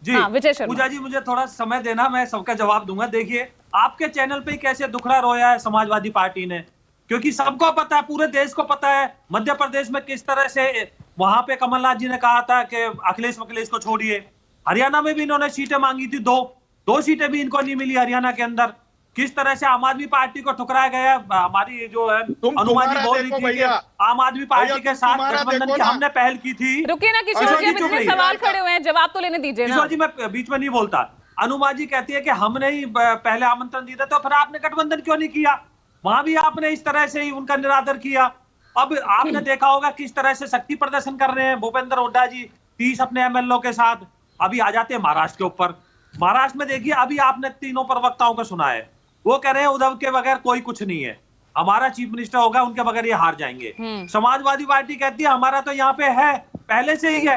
जी हाँ, विजय शर्मा। पूजा जी मुझे थोड़ा समय देना, मैं सबका जवाब दूंगा। देखिए आपके चैनल पे कैसे दुखड़ा रोया है समाजवादी पार्टी ने, क्योंकि सबको पता है, पूरे देश को पता है मध्य प्रदेश में किस तरह से वहां पे कमलनाथ जी ने कहा था कि अखिलेश को छोड़िए। हरियाणा में भी इन्होंने सीटें मांगी थी, दो सीटें भी इनको नहीं मिली हरियाणा के अंदर। किस तरह से आम आदमी पार्टी को ठुकराया गया। हमारी जो है अनुमा जी बोल रही थी कि आम आदमी पार्टी के साथ गठबंधन की हमने पहल की थी। रुकिए ना किशोर जी, अब इतने सवाल खड़े हुए हैं, जवाब तो लेने दीजिए ना। किशोर जी मैं बीच में नहीं बोलता। अनुमा जी कहती है कि हमने ही पहले आमंत्रण दिया था, तो फिर आपने गठबंधन क्यों नहीं किया? वहां भी आपने इस तरह से ही उनका निरादर किया। अब आपने देखा होगा किस तरह से शक्ति प्रदर्शन कर रहे हैं भूपेंद्र हुड्डा जी 30 अपने एमएलओ के साथ। अभी आ जाते हैं महाराष्ट्र के ऊपर। महाराष्ट्र में देखिए अभी आपने तीनों प्रवक्ताओं को सुना है, वो कह रहे हैं उद्धव के बगैर कोई कुछ नहीं है, हमारा चीफ मिनिस्टर होगा, उनके बगैर ये हार जाएंगे। समाजवादी पार्टी कहती है हमारा तो यहाँ पे है, पहले से ही है,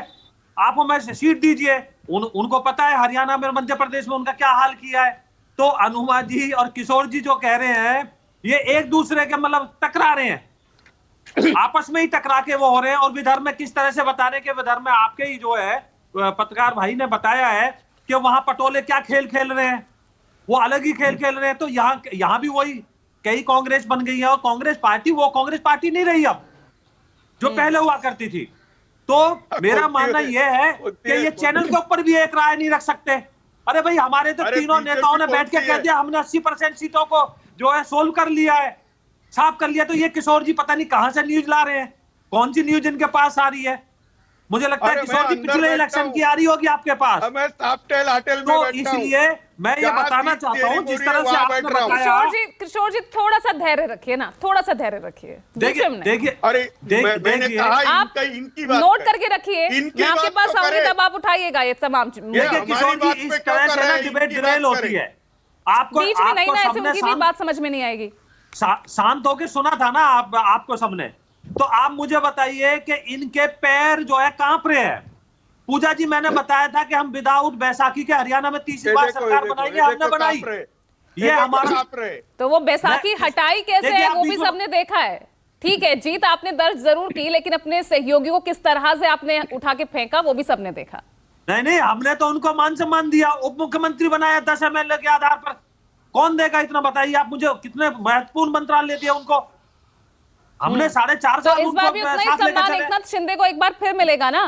आप हमें सीट दीजिए। उनको पता है हरियाणा में मध्य प्रदेश में उनका क्या हाल किया है। तो अनुमा जी और किशोर जी जो कह रहे हैं ये एक दूसरे के मतलब टकरा रहे हैं, आपस में ही टकरा के वो हो रहे हैं। और विदर्भ में किस तरह से बता रहे हैं कि विदर्भ में आपके ही जो है पत्रकार भाई ने बताया है कि वहां पटोले क्या खेल खेल रहे हैं, वो अलग ही खेल खेल रहे हैं। तो यहाँ भी वही कई कांग्रेस बन गई है, और कांग्रेस पार्टी वो कांग्रेस पार्टी नहीं रही अब जो पहले हुआ करती थी। तो मेरा मानना यह है कि ये चैनल के ऊपर भी एक राय नहीं रख सकते। अरे भाई हमारे तो तीनों नेताओं ने बैठ के कह दिया हमने 80% सीटों को जो है सोल्व कर लिया है, साफ कर लिया। तो ये किशोर जी पता नहीं कहां से न्यूज ला रहे हैं, कौन सी न्यूज इनके पास आ रही है। मुझे लगता है किशोर जी पिछले इलेक्शन की आ रही होगी आपके पास। तो इसलिए मैं ये बताना चाहता हूँ जिस तरह से आपने बताया। किशोर जी थोड़ा सा धैर्य रखिए ना, थोड़ा सा धैर्य रखिए। देखिए आप नोट करके रखिए, मैं आपके पास आऊंगी तब आप उठाइएगा ये तमाम। देखिए किशोर जी इस तरह से ना डिबेट डिरेल होती है, आपको बीच में नहीं ना, ऐसे उनकी भी बात समझ में नहीं आएगी। शांत होकर सुना था ना आपको सबने। तो आप मुझे बताइए कि इनके पैर जो है कांप रहे हैं। पूजा जी मैंने बताया था कि हम विदाउट बैसाखी के हरियाणा में तीसरी बार सरकार बनाएंगे, हमने बनाई। ये हमारा तो वो बैसाखी हटाई कैसे है वो भी सबने देखा है। ठीक है, जीत आपने दर्ज जरूर की, लेकिन अपने सहयोगियों को किस तरह से आपने उठा के फेंका वो भी सबने देखा। नहीं, हमने तो उनको मान सम्मान दिया, उप मुख्यमंत्री बनाया 10 एमएलए के आधार पर। कौन देगा इतना बताइए आप मुझे, कितने महत्वपूर्ण मंत्रालय दिया उनको हमने। 4.5 साल इस बार भी उतना ही सम्मान एकनाथ शिंदे को एक बार फिर मिलेगा ना।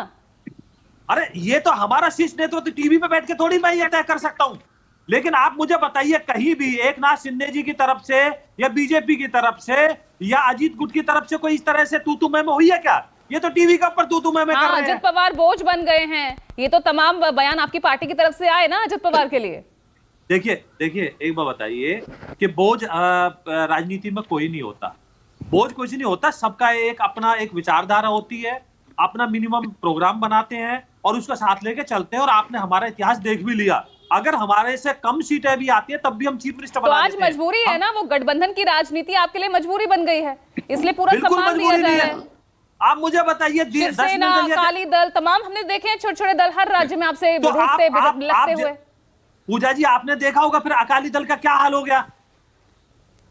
अरे ये तो हमारा शीर्ष नेतृत्व तो टीवी पे बैठ के थोड़ी मैं ये तय कर सकता हूं। लेकिन आप मुझे बताइए कहीं भी एकनाथ शिंदे जी की तरफ से या बीजेपी की तरफ से या अजीत गुट की तरफ से कोई इस तरह से तू मैं हुई है क्या? ये तो टीवी के ऊपर तू मैं कर रहे हैं। अजित पवार बोझ बन गए हैं, ये तो तमाम बयान आपकी पार्टी की तरफ से आए ना अजित पवार के लिए। देखिए एक बात बताइए कि बोझ राजनीति में कोई नहीं होता, बोझ कुछ नहीं होता। सबका एक अपना एक विचारधारा होती है, अपना मिनिमम प्रोग्राम बनाते हैं और उसका साथ लेके चलते हैं। और आपने हमारा इतिहास देख भी लिया, अगर हमारे से कम सीटें भी आती है तब भी हम चीफ मिनिस्टर बना देते हैं। तो आज मजबूरी है ना, वो गठबंधन की राजनीति आपके लिए मजबूरी बन गई है, इसलिए पूरा सम्मान दिया जा रहा है। आप मुझे बताइए शिवसेना, अकाली दल, तमाम हमने देखे हैं छोटे छोटे दल हर राज्य में आपसे लगते हुए। पूजा जी आपने देखा होगा फिर अकाली दल का क्या हाल हो गया।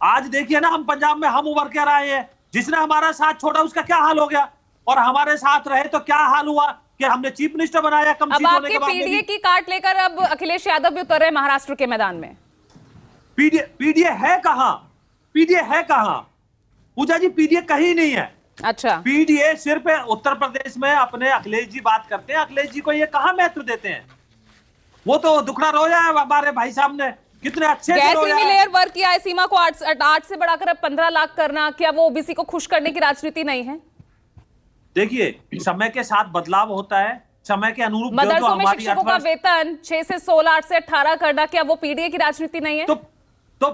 आज देखिए ना हम पंजाब में हम उभर कर आए हैं, जिसने हमारा साथ छोड़ा उसका क्या हाल हो गया। और हमारे साथ रहे तो क्या हाल हुआ कि हमने चीफ मिनिस्टर बनाया कम सीट होने के बाद। पीडीए की काट लेकर अब अखिलेश यादव भी उतर रहे महाराष्ट्र के मैदान में। पीडीए है कहां? पीडीए है कहां? पूजा जी पीडीए कहीं नहीं है। अच्छा, पीडीए सिर्फ उत्तर प्रदेश में अपने अखिलेश जी बात करते हैं, अखिलेश जी को ये कहां महत्व देते हैं। वो तो दुखड़ा रोया है हमारे भाई साहब ने, कितने अच्छे से रोया है। लेयर वर्क किया है, सीमा को 8 से बढ़ाकर 15 लाख करना, क्या वो ओबीसी को खुश करने की राजनीति नहीं है? देखिए समय के साथ बदलाव होता है, समय के अनुरूप मदरसों में शिक्षकों का वेतन 6 से 16, 8 से 18 करना, क्या वो पीडीए की राजनीति नहीं है? तो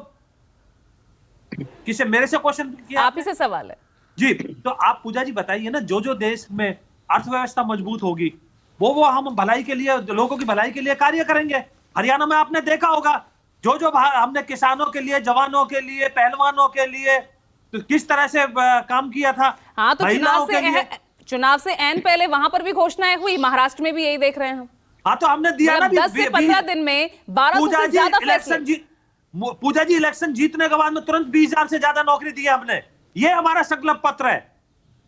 किसे मेरे से क्वेश्चन किया? आप ही से सवाल है जी। तो आप पूजा जी बताइए ना, जो देश में अर्थव्यवस्था मजबूत होगी वो हम भलाई के लिए, लोगों की भलाई के लिए कार्य करेंगे। हरियाणा में आपने देखा होगा जो हमने किसानों के लिए, जवानों के लिए, पहलवानों के लिए तो किस तरह से काम किया था। हाँ, तो चुनाव से एन पहले वहां पर भी घोषणाएं हुई, महाराष्ट्र में भी यही देख रहे हैं हम। हाँ, तो हमने दिया ना 10 से 15 दिन में 1200 से ज्यादा फैसले। पूजा जी इलेक्शन जीतने के बाद में तुरंत 20,000 से ज्यादा नौकरी दी है हमने, ये हमारा संकल्प पत्र है।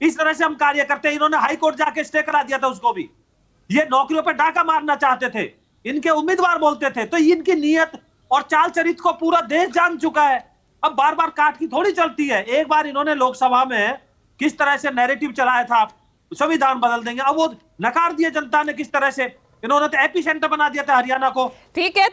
इस तरह से हम कार्य करते हैं। इन्होंने हाई कोर्ट जाके स्टे करा दिया था उसको भी। ये नौकरियों पर डाका मारना चाहते थे, इनके उम्मीदवार बोलते थे। तो इनकी नीयत और चाल चरित्र को पूरा देश जान चुका है। अब बार बार काट की थोड़ी चलती है। एक बार इन्होंने लोकसभा में किस तरह से नैरेटिव चलाया था, संविधान बदल देंगे, अब वो नकार दिया जनता ने किस तरह से। इन्होंने तो एपी सेंटर बना दिया था हरियाणा को। ठीक है,